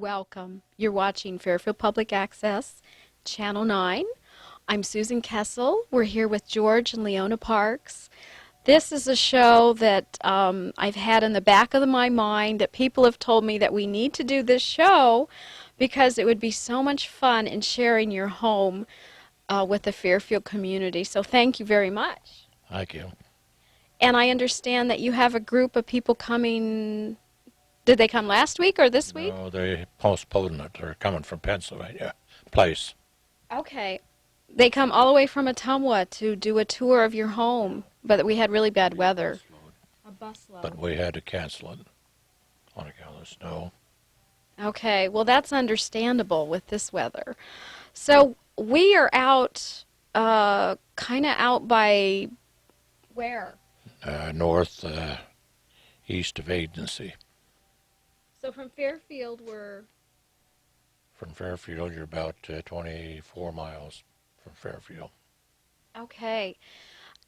Welcome. You're watching Fairfield Public Access, Channel 9. I'm Susan Kessel. We're here with George and Leona Parks. This is a show that I've had in the back of my mind that people have told me that we need to do this show because it would be so much fun in sharing your home with the Fairfield community. So thank you very much. Thank you. And I understand that you have a group of people coming. Did they come last week or this week? No, they postponed it. They're coming from Pennsylvania place. Okay. They come all the way from Ottumwa to do a tour of your home, but we had really bad weather. A busload. But we had to cancel it on account of the snow. Okay, well that's understandable with this weather. So we are out, kind of out by where? North, east of Agency. So from Fairfield we're... From Fairfield, you're about 24 miles from Fairfield. Okay.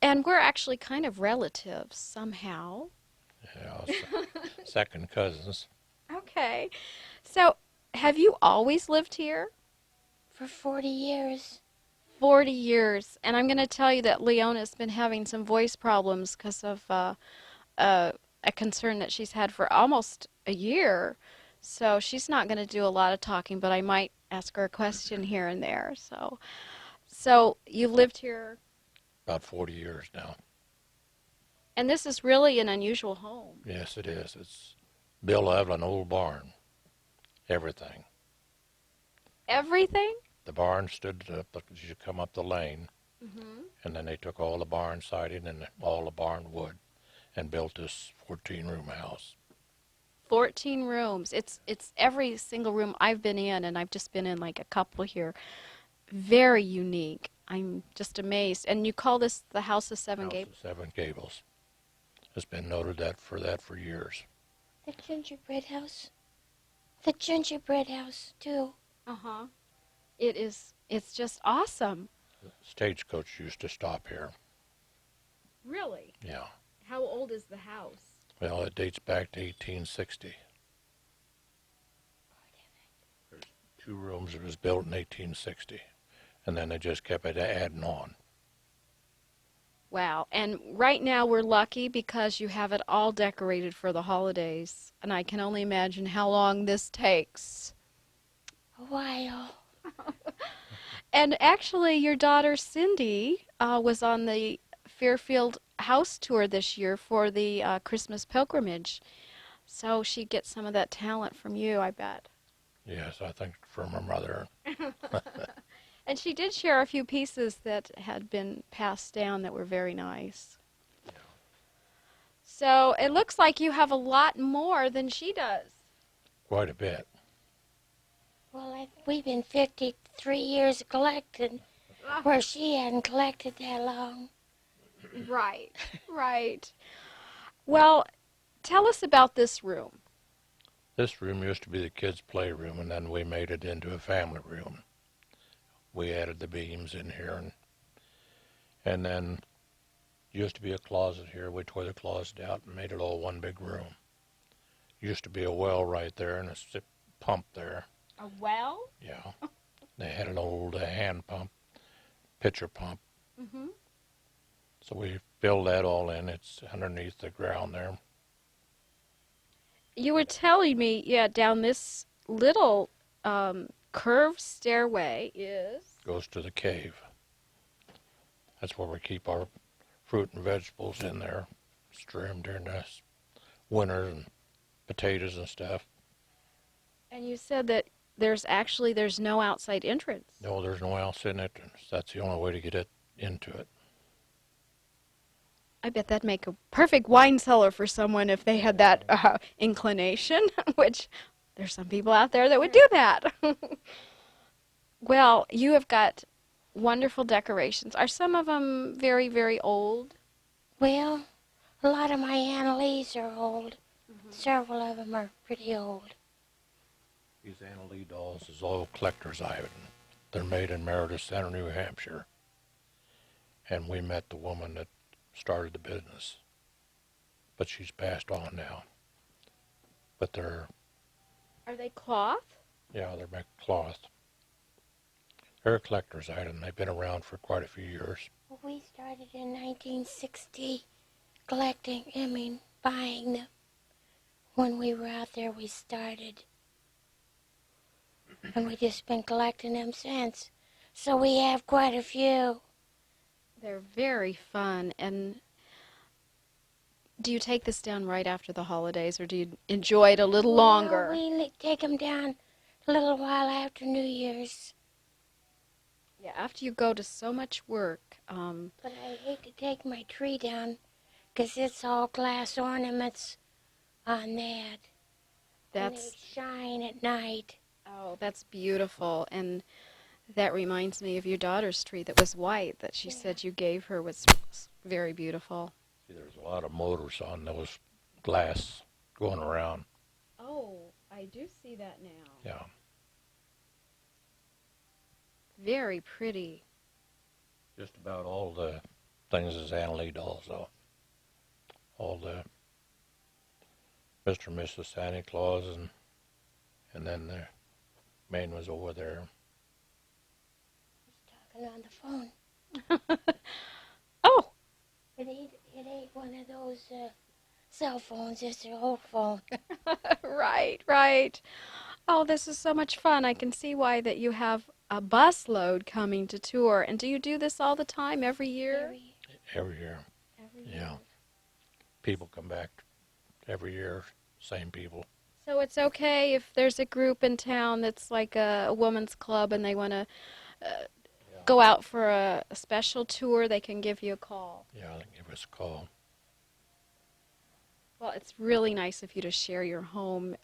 And we're actually kind of relatives somehow. Yeah, second cousins. Okay. So have you always lived here? For 40 years. 40 years. And I'm going to tell you that Leona's been having some voice problems because of a concern that she's had for almost a year. So she's not going to do a lot of talking, but I might ask her a question here and there. So you've lived here, About 40 years now. and this is really an unusual home. Yes, it is. It's built out of an old barn. Everything. Everything? The barn stood up as you come up the lane, Mm-hmm. and then they took all the barn siding and all the barn wood and built this 14-room house. 14 rooms. It's every single room I've been in, and I've just been in like a couple here. Very unique. I'm just amazed. And you call this the House of Seven House Gables? of Seven Gables. It's been noted that for years. The gingerbread house. The gingerbread house, too. Uh-huh. It's just awesome. Stagecoach used to stop here. Really? Yeah. How old is the house? Well, it dates back to 1860. There's 2 rooms. It was built in 1860. And then they just kept it adding on. Wow. And right now we're lucky because you have it all decorated for the holidays. And I can only imagine how long this takes. A while. And actually, your daughter Cindy was on the Fairfield house tour this year for the Christmas pilgrimage. So she gets some of that talent from you, I bet. Yes, I think from her mother. And she did share a few pieces that had been passed down that were very nice. Yeah. So it looks like you have a lot more than she does. Quite a bit. Well, we've been 53 years collecting, where she hadn't collected that long. Right, right. Well, tell us about this room. This room used to be the kids' playroom, and then we made it into a family room. We added the beams in here, and then used to be a closet here. We tore the closet out and made it all one big room. Used to be a well right there and a pump there. A well? Yeah. They had an old hand pump, pitcher pump. Mm-hmm. So we filled that all in. It's underneath the ground there. You were telling me, yeah, down this little curved stairway is... Goes to the cave. That's where we keep our fruit and vegetables in there. Store them during the winter and potatoes and stuff. And you said that there's no outside entrance. No, there's no else in it. That's the only way to get it into it. I bet that'd make a perfect wine cellar for someone if they had that inclination, which there's some people out there that would do that. Well, you have got wonderful decorations. Are some of them very, very old? Well, a lot of my Annalees are old. Several of them are pretty old. These Anna Lee dolls is all collector's item. They're made in Meredith Center, New Hampshire. And we met the woman that started the business. But she's passed on now. But they're Are they cloth? Yeah, they're making cloth. They're a collector's item. They've been around for quite a few years. Well, we started in 1960 collecting, buying them. When we were out there, we started. And we just been collecting them since. So we have quite a few. They're very fun. And do you take this down right after the holidays, or do you enjoy it a little longer? Well, we take them down a little while after New Year's. Yeah, after you go to so much work. But I hate to take my tree down because it's all glass ornaments on that. And they That's shine at night. oh, that's beautiful. And that reminds me of your daughter's tree that was white that she said you gave her was very beautiful. See, there's a lot of motors on those glass going around. Oh, I do see that now. Yeah. Very pretty. Just about all the things is Anna Lee dolls, though. All the Mr. and Mrs. Santa Claus, and then the main was over there. He's talking on the phone. Oh, It ain't one of those cell phones. It's an old phone. right, right. Oh, this is so much fun. I can see why that you have a busload coming to tour. And do you do this all the time, every year? Every year. Every Yeah. year. People come back every year, same people. So it's okay if there's a group in town that's like a woman's club and they want to go out for a special tour, they can give you a call. Yeah, they give us a call. Well, it's really nice of you to share your home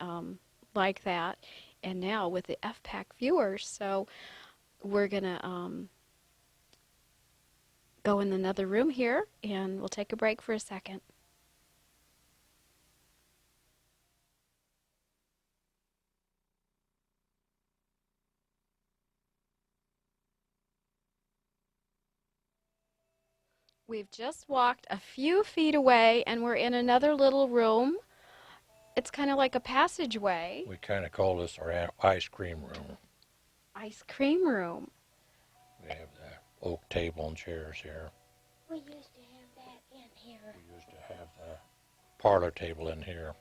like that. And now with the FPAC viewers, so we're going to go in another room here and we'll take a break for a second. We've just walked a few feet away and we're in another little room. It's kind of like a passageway. We kind of call this our ice cream room. Ice cream room. We have the oak table and chairs here. We used to have that in here. We used to have the parlor table in here,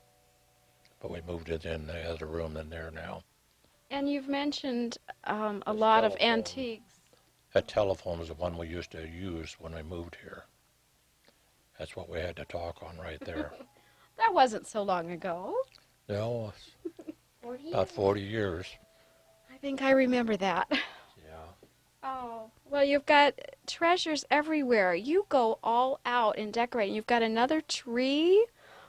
but we moved it in the other room in there now. And you've mentioned a This lot of telephone. antiques. That telephone is the one we used to use when we moved here. That's what we had to talk on right there. That wasn't so long ago. No, 40 about years. 40 years. I think I remember that. Yeah. Oh, well, you've got treasures everywhere. You go all out and decorate. You've got another tree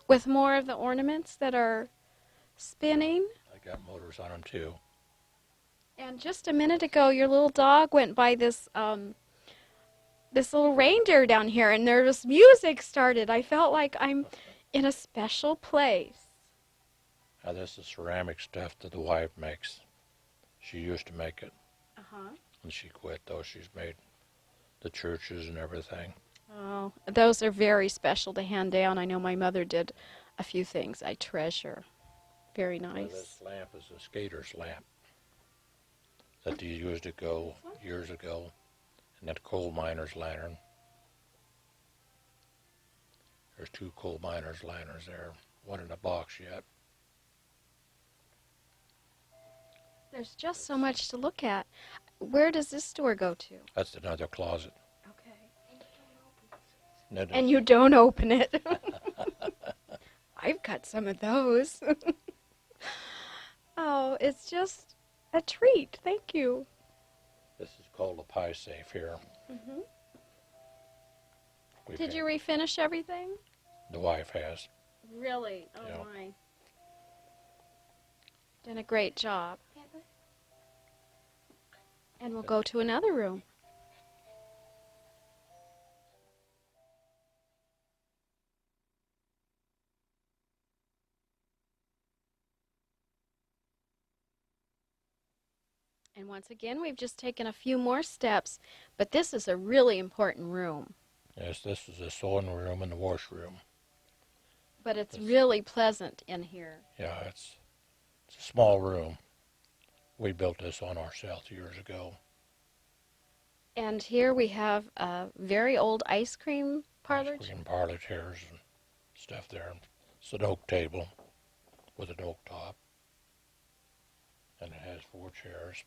with more of the ornaments that are spinning. I got motors on them too. And just a minute ago, your little dog went by this this little reindeer down here, and there was music started. I felt like I'm in a special place. Now this is ceramic stuff that the wife makes. She used to make it, Uh-huh. and she quit though. She's made the churches and everything. Oh, those are very special to hand down. I know my mother did a few things I treasure. Very Now, nice. this lamp is a skater's lamp that they used to go years ago, and that coal miner's lantern. There's two coal miner's lanterns there, one in a box yet. There's just so much to look at. Where does this store go to? That's another closet. Okay. And And you don't open it. I've got some of those. Oh, it's just a treat. Thank you. this is called a pie safe here. Mhm. We've Did had- you refinish everything? The wife has. Really? Oh Yeah. my. Done a great job. And we'll go to another room. And once again, we've just taken a few more steps, but this is a really important room. Yes, this is the sewing room and the washroom. But it's Yes. really pleasant in here. Yeah, it's a small room, We built this on ourselves years ago. And here we have a very old ice cream Ice parlor. cream parlor chairs and stuff there. It's an oak table with an oak top, and it has 4 chairs.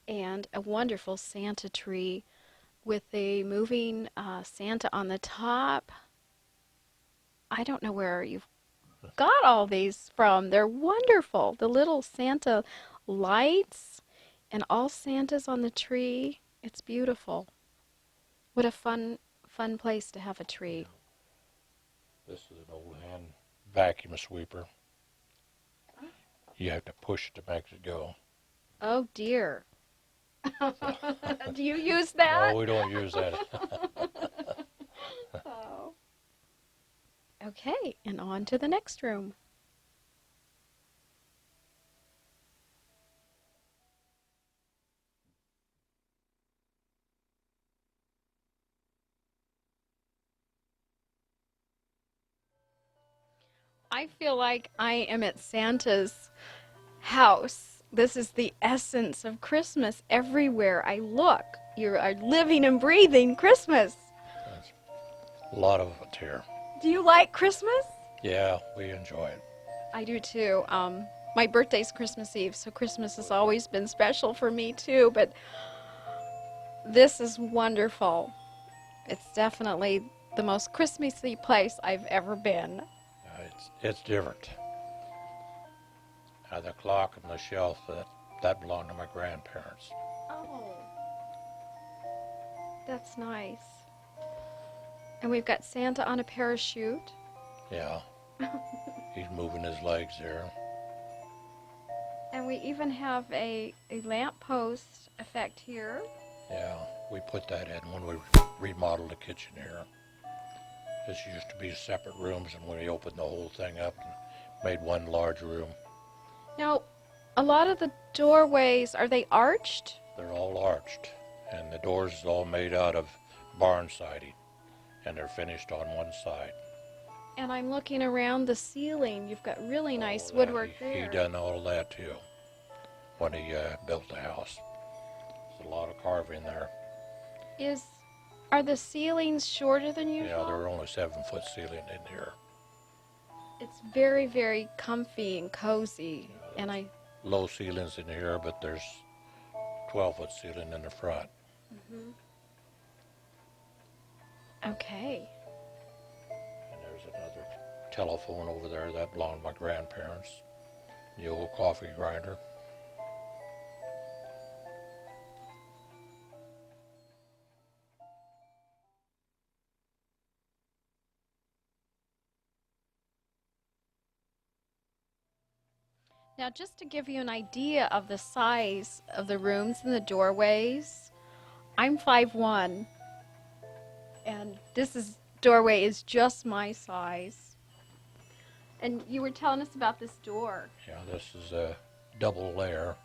And a wonderful Santa tree with a moving Santa on the top. I don't know where you've got all these from. They're wonderful. The little Santa lights and all Santas on the tree. It's beautiful. What a fun place to have a tree. This is an old hand vacuum sweeper. You have to push it to make it go. Oh dear. Do you use that? No, we don't use that. Oh. Okay, and on to the next room. I feel like I am at Santa's house. This is the essence of Christmas. Everywhere I look, you are living and breathing Christmas. There's a lot of it here. Do you like Christmas? Yeah, we enjoy it. I do too. My birthday's Christmas Eve, so Christmas has always been special for me too, but this is wonderful. It's definitely the most Christmassy place I've ever been. It's different. The clock and the shelf, that belonged to my grandparents. Oh, that's nice. And we've got Santa on a parachute. Yeah, he's moving his legs there. And we even have a lamppost effect here. Yeah, we put that in when we remodeled the kitchen here. This used to be separate rooms, and we opened the whole thing up and made one large room. Now, a lot of the doorways, are they arched? They're all arched, and the doors is all made out of barn siding, and they're finished on one side. And I'm looking around the ceiling. You've got really nice All that, woodwork he there. done all that too when he built the house. There's a lot of carving there. Are the ceilings shorter than Yeah, usual? there are only 7-foot ceiling in here. It's very, very comfy and cozy. And I. Low ceilings in here, but there's 12-foot ceiling in the front. Okay. And there's another telephone over there that belonged to my grandparents. The old coffee grinder. Now, just to give you an idea of the size of the rooms and the doorways, I'm 5'1", and doorway is just my size. And you were telling us about this door. Yeah, this is a double layer,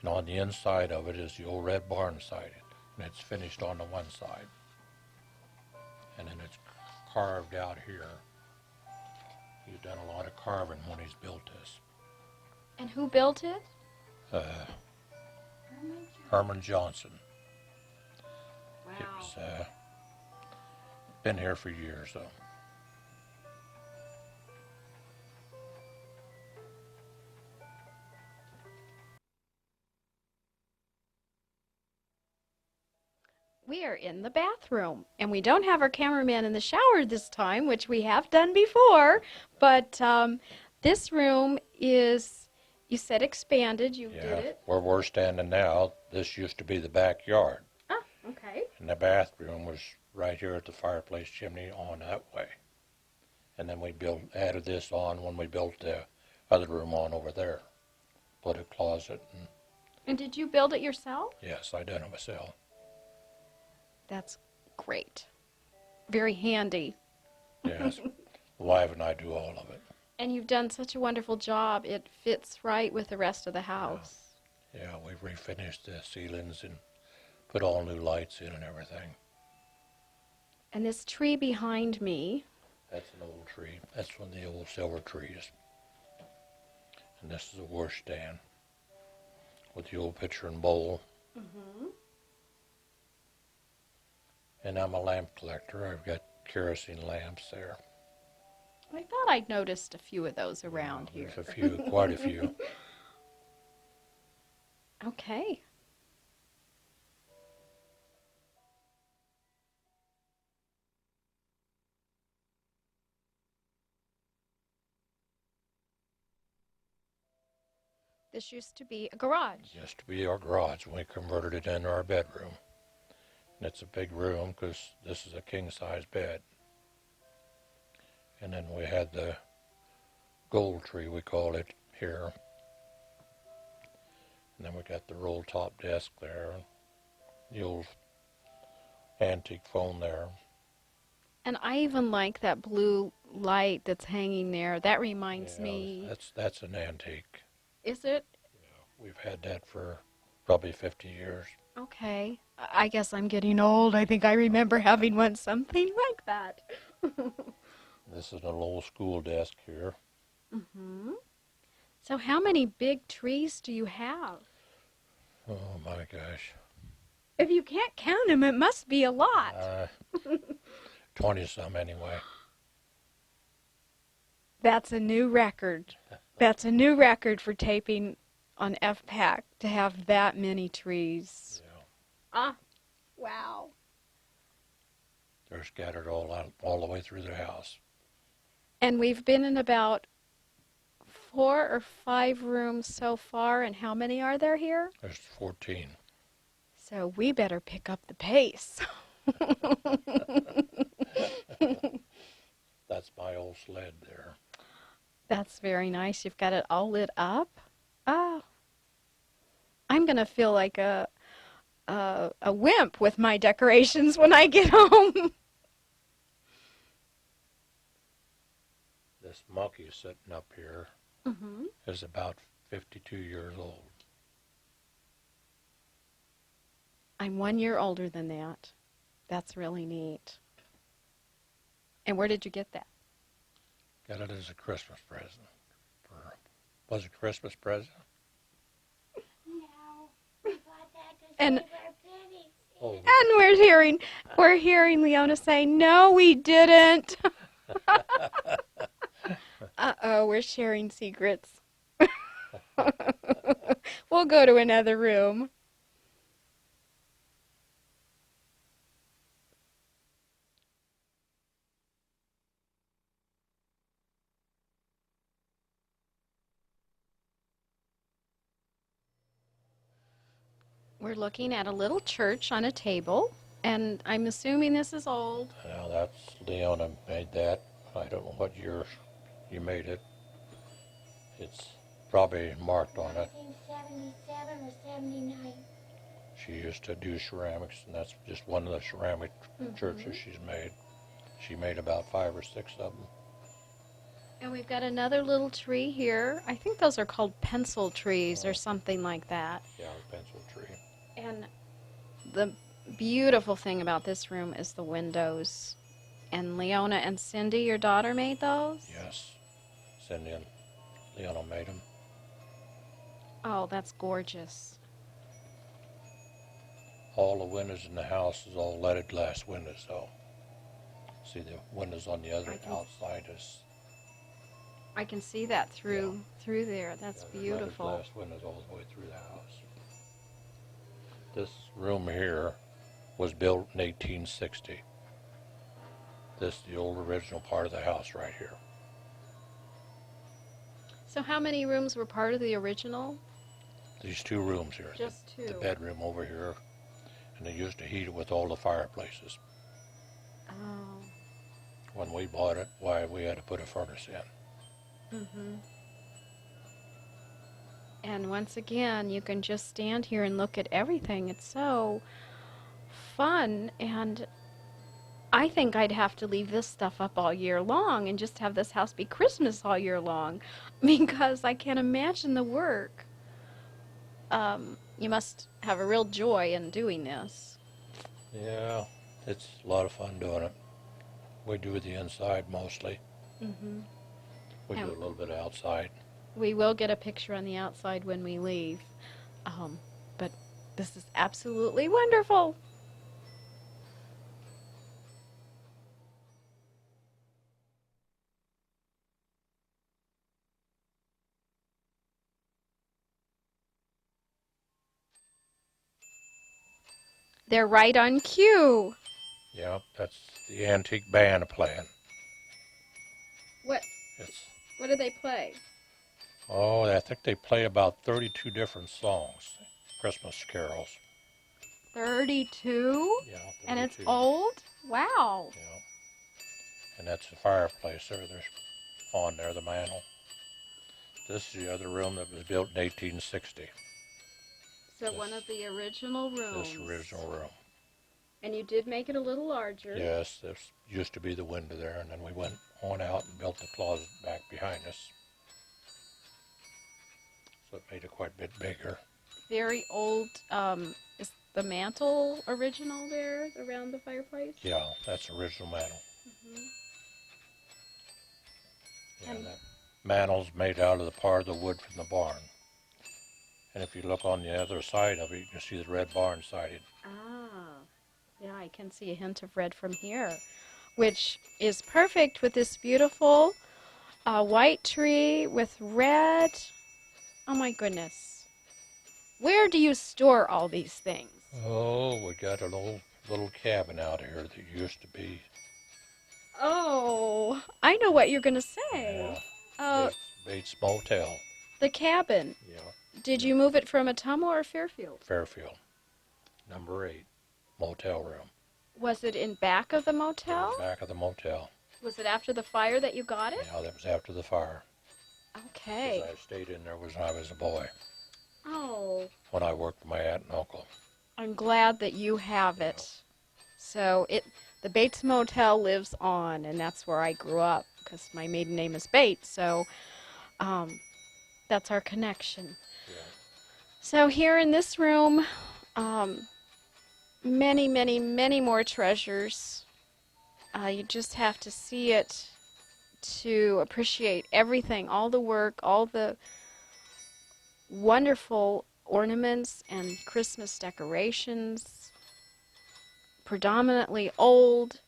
and on the inside of it is the old red barn siding, and it's finished on the one side. And then it's carved out here. He's done a lot of carving when he's built this. And who built it? Herman Johnson. Wow. It was been here for years though. We are in the bathroom, and we don't have our cameraman in the shower this time, which we have done before, but this room is, you said expanded, you did it. Where we're standing now, this used to be the backyard. Oh, okay. And the bathroom was right here at the fireplace chimney on that way. And then we added this on when we built the other room on over there. Put a closet and And did you build it yourself? yes, I done it myself. That's great. Very handy. Yes, the wife and I do all of it. And you've done such a wonderful job. It fits right with the rest of the house. Yeah, we've refinished the ceilings and put all new lights in and everything. And this tree behind me. That's an old tree. That's one of the old silver trees. And this is a washstand with the old pitcher and bowl. Mm-hmm. And I'm a lamp collector. I've got kerosene lamps there. I thought I'd noticed a few of those around here. There's a few, quite a few. Okay. This used to be a garage. It used to be our garage, and we converted it into our bedroom. And it's a big room because this is a king-size bed. And then we had the gold tree, we call it, here. And then we got the roll-top desk there, the old antique phone there. And I even like that blue light that's hanging there. That reminds Yeah, me. that's an antique. Is it? We've had that for probably 50 years. Okay. I guess I'm getting old. I think I remember having one something like that. This is an old school desk here. Mm-hmm. So how many big trees do you have? Oh my gosh. If you can't count them, it must be a lot. 20 some anyway. That's a new record. That's a new record for taping on FPAC to have that many trees. Yeah. Ah, wow. They're scattered all the way through the house. And we've been in about 4 or 5 rooms so far, and how many are there here? There's 14. So we better pick up the pace. That's my old sled there. That's very nice. You've got it all lit up. Oh, I'm going to feel like a wimp with my decorations when I get home. This monkey sitting up here is about 52 years old. I'm 1 year older than that. That's really neat. And where did you get that? Got it as a Christmas present. Was it a Christmas present? No, we bought that to And- save our pennies. Oh, And we're hearing Leona say, "No, we didn't." Uh-oh, we're sharing secrets. We'll go to another room. We're looking at a little church on a table, and I'm assuming this is old. now that's Leona made that. I don't know what year you made it. It's probably marked on it. 1977 or 79. She used to do ceramics, and that's just one of the ceramic churches she's made. She made about 5 or 6 of them. And we've got another little tree here. I think those are called pencil trees or something like that. Yeah, a pencil tree. And the beautiful thing about this room is the windows. And Leona and Cindy, your daughter, made those? Yes, Cindy and Leona made them. Oh, that's gorgeous. All the windows in the house is all leaded glass windows, though. See the windows on the other outside is I can see that through there. That's leaded beautiful. glass windows all the way through the house. This room here was built in 1860. This is the old original part of the house right here. So how many rooms were part of the original? These 2 rooms here. Just 2. The bedroom over here, and they used to heat it with all the fireplaces. Oh. When we bought it, why, we had to put a furnace in. And once again, you can just stand here and look at everything. It's so fun, and I think I'd have to leave this stuff up all year long and just have this house be Christmas all year long because I can't imagine the work. You must have a real joy in doing this. Yeah, it's a lot of fun doing it. We do the inside mostly. We do a little bit outside. We will get a picture on the outside when we leave. Um, but this is absolutely wonderful. They're right on cue. Yeah, that's the antique band playing. What It's what do they play? oh, I think they play about 32 different songs, Christmas carols. 32? Yeah, And it's 32. old? Wow. Yeah, and that's the fireplace there. There's on there the mantle. This is the other room that was built in 1860. So This one of the original this rooms. original room. And you did make it a little larger. Yes, this used to be the window there, and then we went on out and built the closet back behind us. So it made it quite a bit bigger. Very old. Is the mantle original there around the fireplace? Yeah, that's the original mantle. Hmm. Yeah, And that mantle's made out of the part of the wood from the barn. And if you look on the other side of it, you can see the red barn siding. ah, yeah, I can see a hint of red from here, which is perfect with this beautiful white tree with red. Oh my goodness. Where do you store all these things? Oh, we got an old little cabin out here that used to be, Oh, I know what you're going to say. yeah, Uh, Bates Motel. the cabin. Yeah, Did you move it from Ottumwa or Fairfield? Fairfield, number 8, motel room. Was it in back of the It motel? was back of the motel. Was it after the fire that you got it? Yeah, that was after the fire. Okay. Because I stayed in there when I was a boy, Oh, when I worked for my aunt and uncle. I'm glad that you have it. So the Bates Motel lives on, and that's where I grew up because my maiden name is Bates. So um, that's our connection. Yeah. So here in this room, um, many, many, many more treasures. You just have to see it to appreciate everything, all the work, all the wonderful ornaments and Christmas decorations, predominantly old,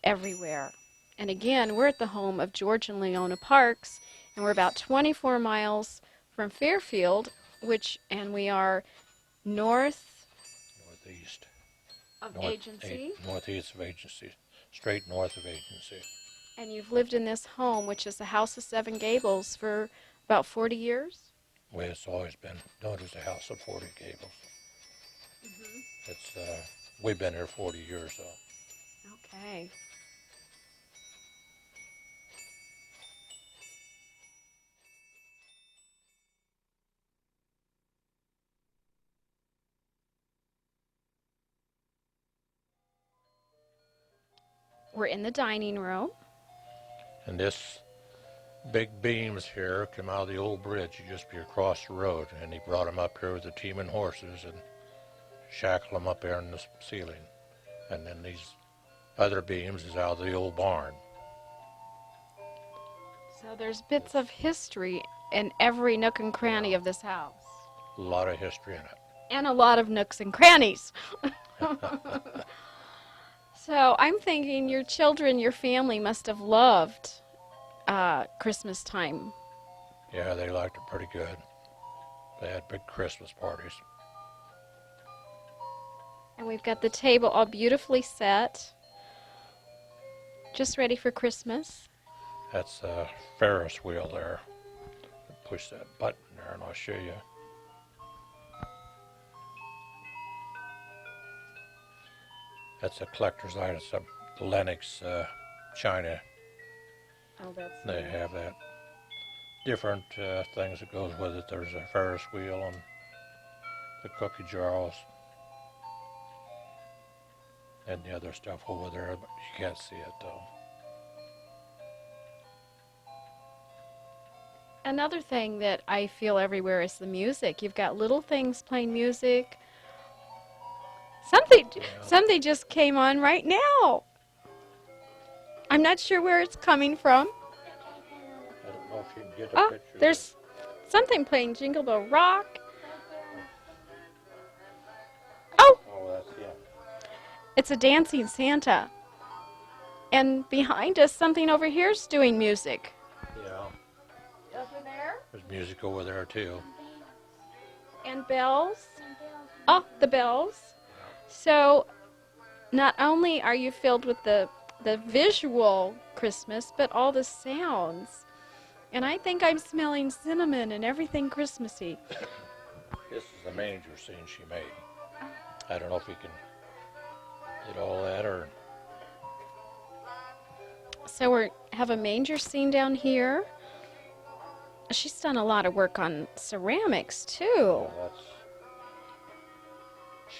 everywhere. And again, we're at the home of George and Leona Parks, and we're about 24 miles from Fairfield, and we are north Northeast. of Agency. Northeast of Agency. Straight north of Agency. And you've lived in this home, which is the House of Seven Gables, for about 40 years? Well, it's always been known as the House of 40 Gables. It's we've been here 40 years though. Okay. We're in the dining room. And this big beams here come out of the old bridge. You just be across the road, and he brought them up here with a team and horses and shackled them up there in the ceiling. And then these other beams is out of the old barn. So there's bits of history in every nook and cranny of this house. A lot of history in it. And a lot of nooks and crannies. So I'm thinking your children, your family must have loved Christmas time. Yeah, they liked it pretty good. They had big Christmas parties. And we've got the table all beautifully set, just ready for Christmas. That's a Ferris wheel there. Push that button there and I'll show you. That's a collector's item, some Lennox china. Oh, that's They have that. Different things that goes with it. There's a Ferris wheel and the cookie jars and the other stuff over there, but you can't see it though. Another thing that I feel everywhere is the music. You've got little things playing music. Something just came on right now. I'm not sure where it's coming from. I don't know if if you can get a Oh, picture. there's something playing Jingle Bell Rock. Oh, Oh, that's yeah. it's a dancing Santa. And behind us, something over here's doing music. Yeah. Over there? There's music over there too. And bells. And bells. Oh, the bells. So not only are you filled with the visual Christmas, but all the sounds. And I think I'm smelling cinnamon and everything Christmassy. This is the manger scene she made. I don't know if you can get all that or. So we have a manger scene down here. She's done a lot of work on ceramics too. That's.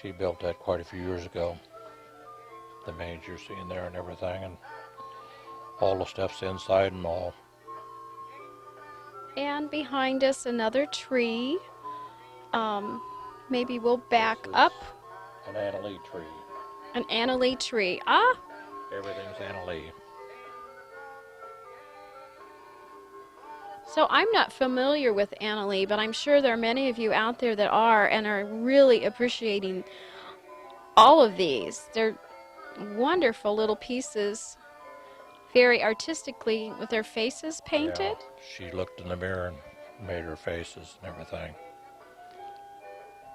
She built that quite a few years ago. The manger scene there and everything, and all the stuff's inside and all. And behind us, another tree. Maybe we'll back This is up. an Anna Lee tree. An Anna Lee tree. Ah, Everything's Anna Lee. so I'm not familiar with Anna Lee, but I'm sure there are many of you out there that are and are really appreciating all of these. They're wonderful little pieces, very artistically with their faces Yeah, painted. she looked in the mirror and made her faces and everything.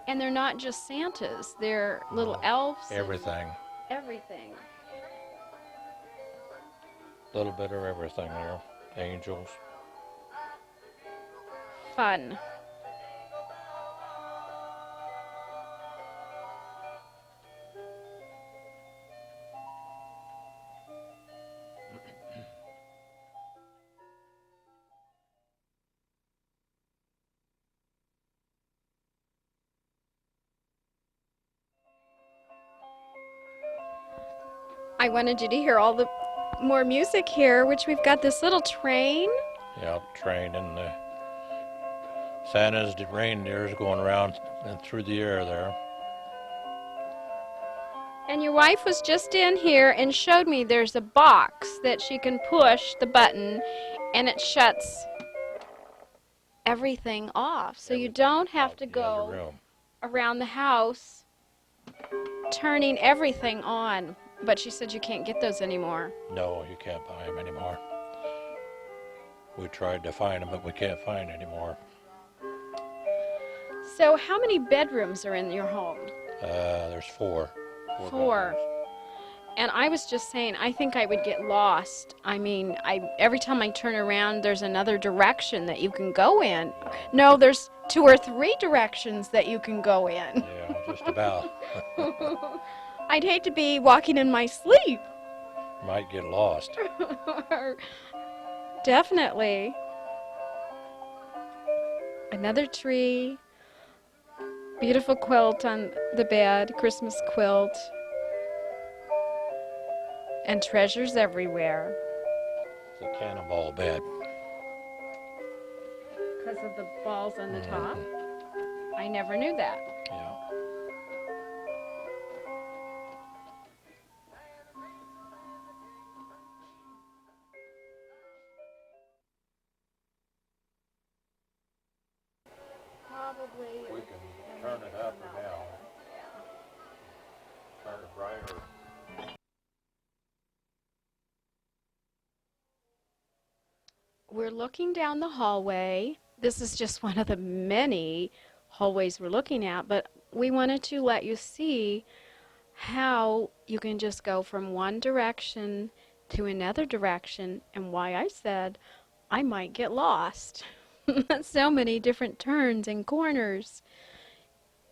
And they're not just Santas, they're little No, elves. everything. Everything. A little bit of everything there. Angels. Fun. I wanted you to hear all the more music here, which we've got this little train. Yeah, train and the Santa's the reindeers going around and through the air there. And your wife was just in here and showed me there's a box that she can push the button and it shuts everything off. So you don't have to Out the other go room. around the house turning everything on. But she said you can't get those anymore. No, you can't buy them anymore. We tried to find them, but we can't find anymore. So how many bedrooms are in your home? There's four. Four. bedrooms. And I was just saying, I think I would get lost. I mean, every time I turn around, there's another direction that you can go in. No, there's 2 or 3 directions that you can go in. Yeah, just about. I'd hate to be walking in my sleep. Might get lost. Definitely. Another tree. Beautiful quilt on the bed, Christmas quilt. And treasures everywhere. It's a cannonball bed. Because of the balls on the top? Mhm. I never knew that. Yeah. Probably. We can turn it up or down. Turn it brighter. We're looking down the hallway. This is just one of the many hallways we're looking at, but we wanted to let you see how you can just go from one direction to another direction and why I said I might get lost. So many different turns and corners.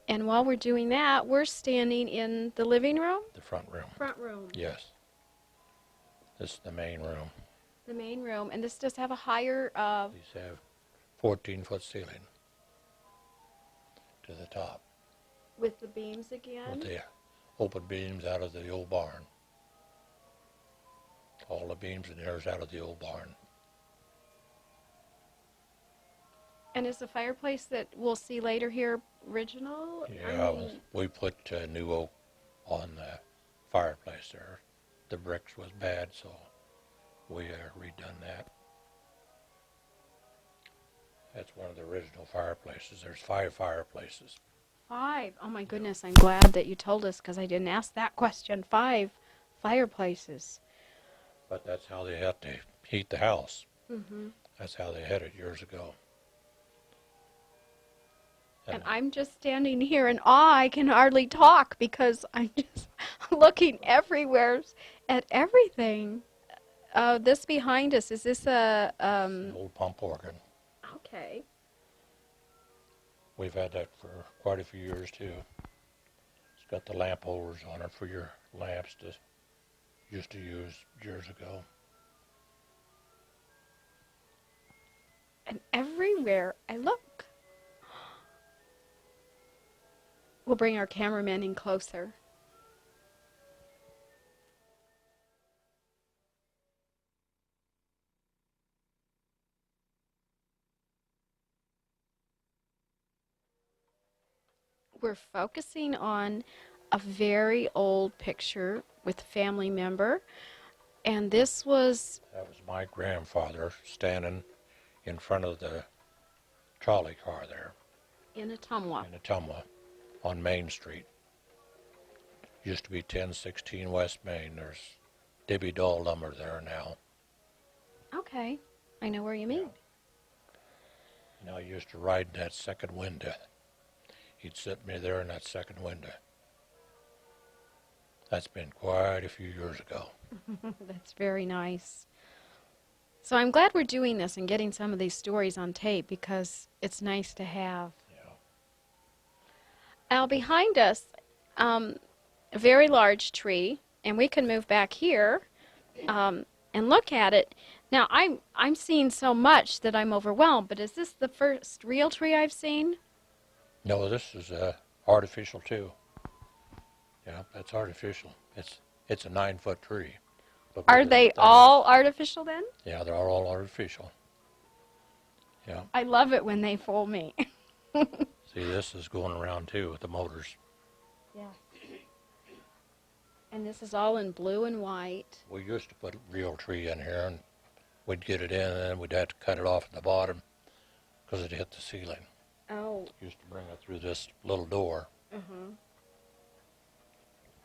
And while we're doing that, we're standing in the living room? The front room. Front room. Yes. This is the main room. The main room. And this does have a higher These have 14-foot ceiling to the top with the beams again. with the open beams out of the old barn. All the beams in there is out of the old barn. And is the fireplace that we'll see later here original? Yeah, we put new oak on the fireplace there. The bricks was bad, so we redone that. That's one of the original fireplaces. There's 5 fireplaces. 5. Oh my Yeah. goodness, I'm glad that you told us because I didn't ask that question. 5 fireplaces. But that's how they had to heat the house. Hmm. That's how they had it years ago. And And I'm just standing here in awe. I can hardly talk because I'm just looking everywhere at everything. This behind us, is this a, it's the old pump organ. okay. We've had that for quite a few years too. It's got the lamp holders on it for your lamps to used to use years ago. And everywhere I look. We'll bring our cameraman in closer. We're focusing on a very old picture with a family member. And this was That was my grandfather standing in front of the trolley car there in Atumwa. in Ottumwa on Main Street. Used to be 1016 West Main. There's Debbie Doll lumber there now. Okay, I know where you Yeah. mean. And I used to ride in that second window. He'd sit me there in that second window. That's been quite a few years ago. That's very nice. So I'm glad we're doing this and getting some of these stories on tape because it's nice to have. Yeah. Now behind us, a very large tree, and we can move back here and look at it. Now I'm seeing so much that I'm overwhelmed. But is this the first real tree I've seen? No, this is artificial too. Yeah, that's artificial. It's a 9-foot tree. Look Are at they that. all artificial then? Yeah, they're all artificial. Yeah. I love it when they fool me. See, this is going around too with the motors. Yeah. And this is all in blue and white. We used to put a real tree in here, and we'd get it in, and then we'd have to cut it off at the bottom because it hit the ceiling. Oh. Used to bring it through this little door. Uh-huh.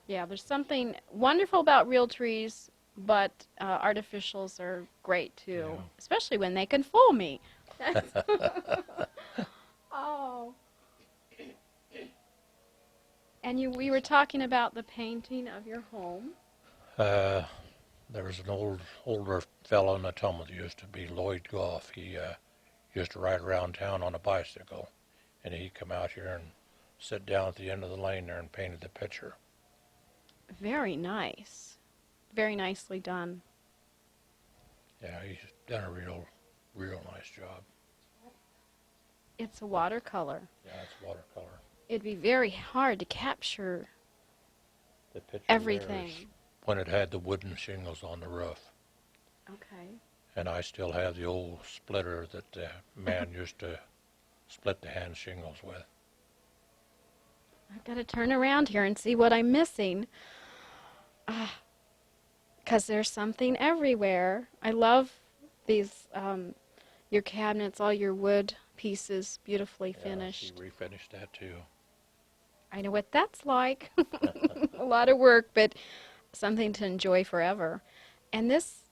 Yeah, there's something wonderful about real trees, but artificials are great too, Yeah. especially when they can fool me. Oh. And we were talking about the painting of your home. Uh, there was an older fellow in the Ottumwa that used to be Lloyd Goff. He used to ride around town on a bicycle, and he'd come out here and sit down at the end of the lane there and painted the picture. Very nice. Very nicely done. Yeah, he's done a real nice job. It's a watercolor. Yeah, it's watercolor. It'd be very hard to capture The picture everything. there is when it had the wooden shingles on the roof. Okay. And I still have the old splitter that the man used to split the hand shingles with. I've got to turn around here and see what I'm missing. Because there's something everywhere. I love these, your cabinets, all your wood pieces, beautifully Yeah, finished. she refinished that too. I know what that's like. A lot of work, but something to enjoy forever. And this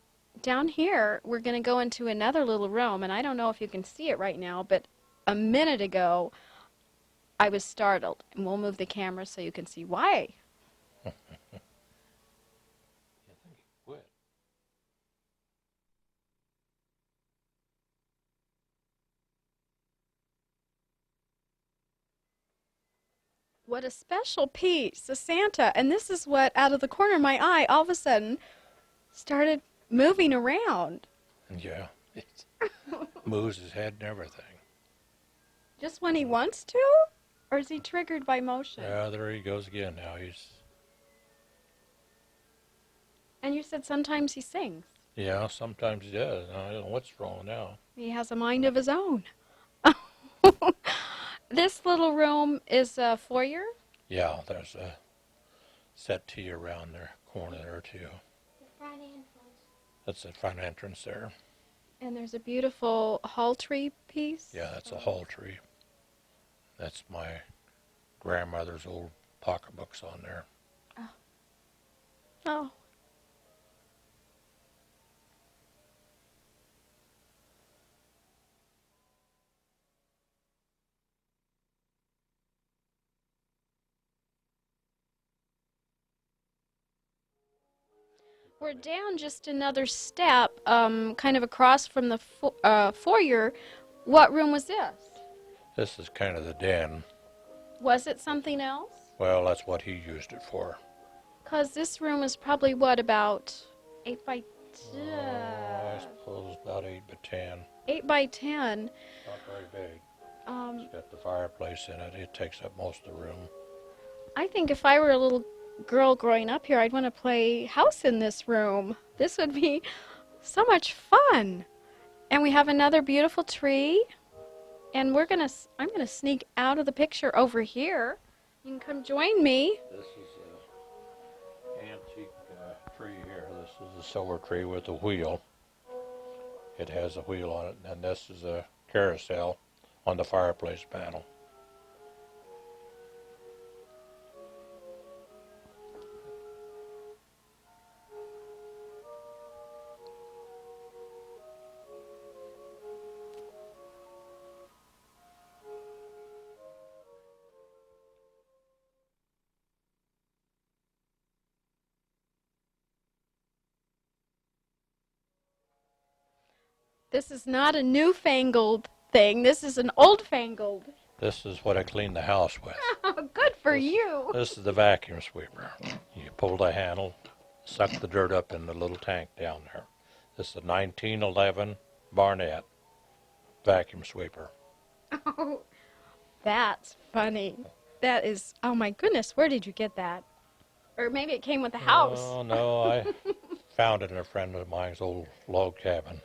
down here, we're going to go into another little room, and I don't know if you can see it right now, but a minute ago, I was startled. And we'll move the camera so you can see why. I think he quit. What a special piece, a Santa. And this is what, out of the corner of my eye, all of a sudden started moving around. Yeah, it moves his head and everything. Just when he wants to? Or is he triggered by motion? Yeah, there he goes again now. And you said sometimes he sings. Yeah, sometimes he does. I don't know what's wrong now. He has a mind of his own. This little room is a foyer? Yeah, there's a settee around the corner there too. The front entrance. That's the front entrance there. And there's a beautiful hall tree piece. Yeah, that's a hall tree. That's my grandmother's old pocketbooks on there. Oh. Oh. We're down just another step, kind of across from the foyer. What room was this? This is kind of the den. Was it something else? Well, that's what he used it for. Because this room is probably, what, about 8 by I suppose about 8 by 10. 8 by 10. Not very big. Um, It's got the fireplace in it. It takes up most of the room. I think if I were a little girl growing up here, I'd want to play house in this room. This would be so much fun. And we have another beautiful tree. And I'm gonna sneak out of the picture over here. You can come join me. This is an antique tree here. This is a silver tree with a wheel. It has a wheel on it, and this is a carousel on the fireplace panel. This is not a newfangled thing. This is an old-fangled. This is what I clean the house with. Good for This, you. this is the vacuum sweeper. You pull the handle, suck the dirt up in the little tank down there. This is a 1911 Barnett vacuum sweeper. Oh, that's funny. That is, oh my goodness, where did you get that? Or maybe it came with the house. Oh, no, I found it in a friend of mine's old log cabin.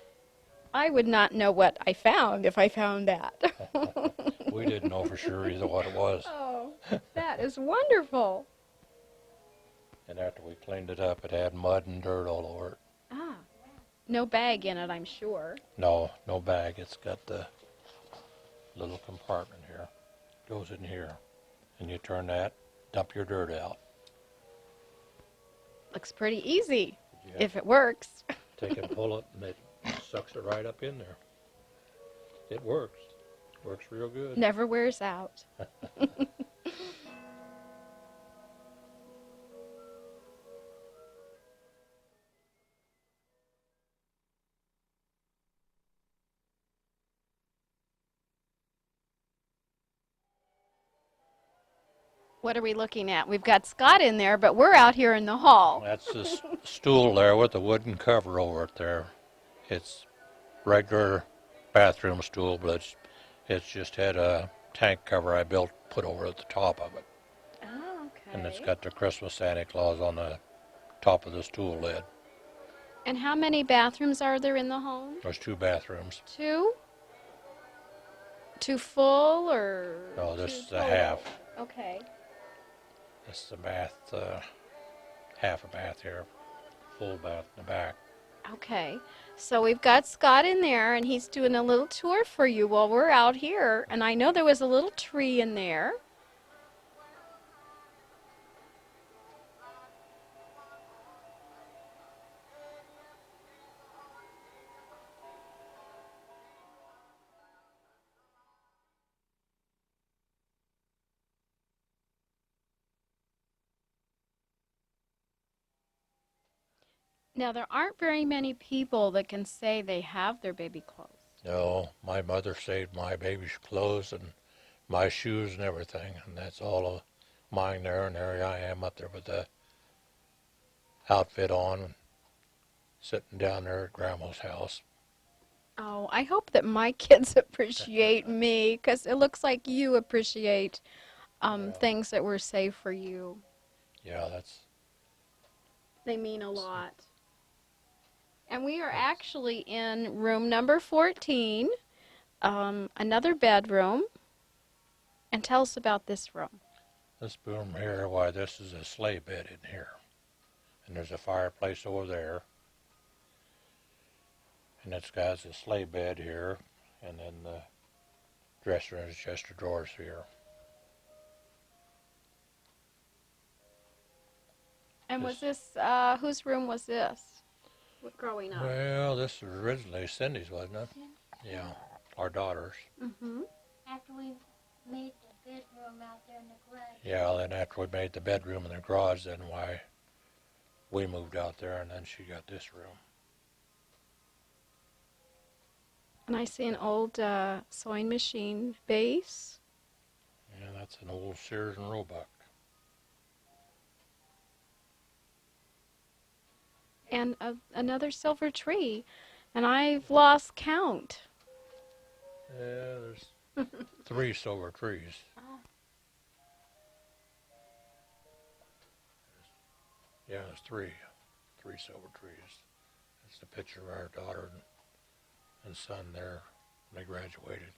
I would not know what I found if I found that. We didn't know for sure either what it was. Oh, that is wonderful. And after we cleaned it up, it had mud and dirt all over it. Ah, no bag in it, I'm sure. No, no bag. It's got the little compartment here. Goes in here. And you turn that, dump your dirt out. Looks pretty easy, Yeah. if it works. Take it, pull it, and it sucks it right up in there. It works. Works real good. Never wears out. What are we looking at? We've got Scott in there, but we're out here in the hall. That's the stool there with the wooden cover over it there. It's regular bathroom stool, but it's just had a tank cover I built, put over at the top of it. Oh, okay. And it's got the Christmas Santa Claus on the top of the stool lid. And how many bathrooms are there in the home? There's 2 bathrooms. 2? 2 full or? No, this 2 is a total? half. Okay. This is a bath, half a bath here, full bath in the back. Okay. So we've got Scott in there, and he's doing a little tour for you while we're out here. And I know there was a little tree in there. Now, there aren't very many people that can say they have their baby clothes. No, my mother saved my baby's clothes and my shoes and everything, and that's all of mine there, and there I am up there with the outfit on, sitting down there at Grandma's house. Oh, I hope that my kids appreciate me, because it looks like you appreciate Yeah. things that were saved for you. Yeah, that's... They mean a lot. And we are actually in room number 14, another bedroom. And tell us about this room. This room here, why, this is a sleigh bed in here. And there's a fireplace over there. And it's got a sleigh bed here, and then the dresser and chest of drawers here. And was This, this, whose room was this growing up? well, this was originally Cindy's, wasn't it? Yeah, our daughter's. Mm-hmm. After we made the bedroom out there in the garage. Yeah, then after we made the bedroom and the garage, then why we moved out there, and then she got this room. And I see an old sewing machine base. Yeah, that's an old Sears and Roebuck. And another silver tree. And I've lost count. Yeah, there's 3 silver trees. Yeah, there's 3 silver trees. That's the picture of our daughter and son there when they graduated.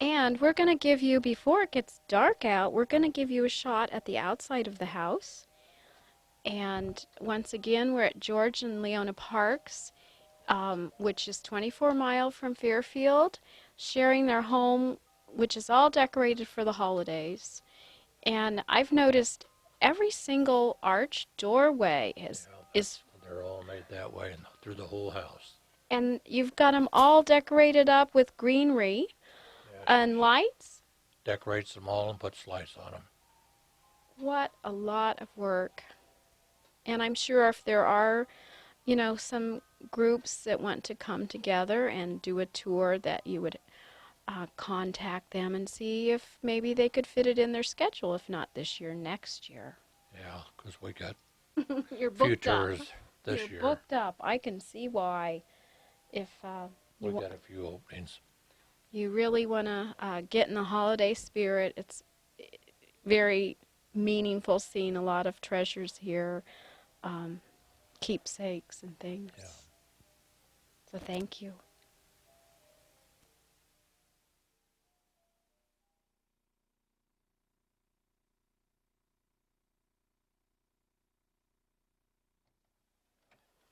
And we're going to give you, before it gets dark out, we're going to give you a shot at the outside of the house. And once again, we're at George and Leona Parks, which is 24 miles from Fairfield, sharing their home, which is all decorated for the holidays. And I've noticed every single arch doorway Yeah, is, they're all made that way and through the whole house. and you've got them all decorated up with greenery Yeah, and lights. decorates them all and puts lights on them. What a lot of work. And I'm sure if there are, some groups that want to come together and do a tour, that you would contact them and see if maybe they could fit it in their schedule. If not this year, next year. Yeah, because we got You're few booked up. tours this You're year. booked up. I can see why. If We got a few openings. you really want to get in the holiday spirit, it's very meaningful seeing a lot of treasures here, keepsakes and things. Yeah. So thank you.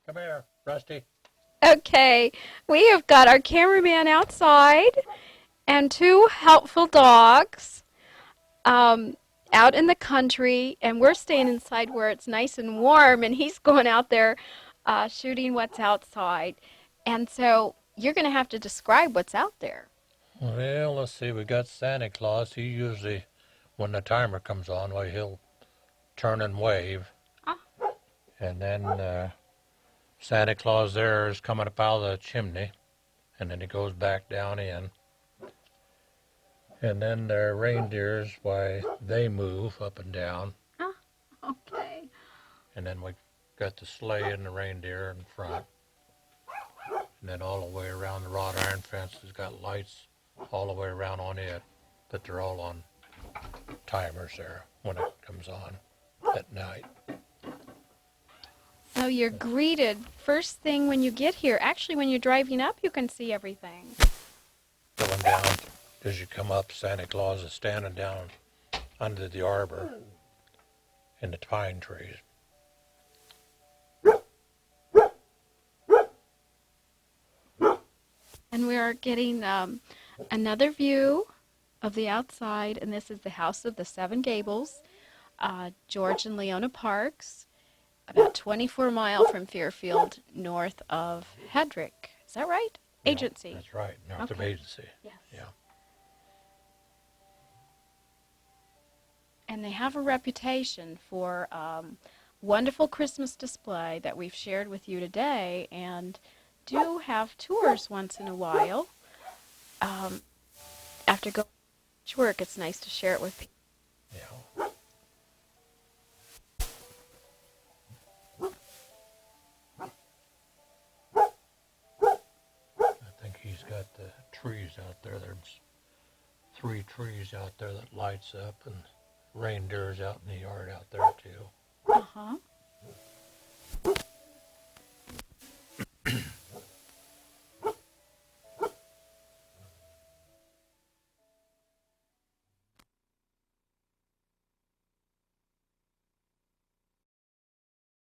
Come here, Rusty. Okay, we have got our cameraman outside and 2 helpful dogs out in the country, and we're staying inside where it's nice and warm, and he's going out there shooting what's outside. And so you're going to have to describe what's out there. Well, let's see. We got Santa Claus. He usually, when the timer comes on, well, he'll turn and wave. Ah. And then Santa Claus there is coming up out of the chimney, and then he goes back down in. And then the reindeers, why, they move up and down. Ah, okay. And then we got the sleigh and the reindeer in front. And then all the way around the wrought iron fence has got lights all the way around on it. But they're all on timers there when it comes on at night. So you're greeted first thing when you get here. Actually, when you're driving up, you can see everything. Going down, as you come up, Santa Claus is standing down under the arbor in the pine trees. And we are getting another view of the outside, and this is the House of the Seven Gables, George and Leona Parks, about 24 miles from Fairfield, north of Hedrick. Is that right? Yeah, Agency. That's right, north of Okay. Agency. Yes. Yeah. And they have a reputation for wonderful Christmas display that we've shared with you today, and do have tours once in a while. After going to work, it's nice to share it with people. Yeah. I think he's got the trees out there. There's 3 trees out there that lights up, and reindeers out in the yard out there too. Uh-huh.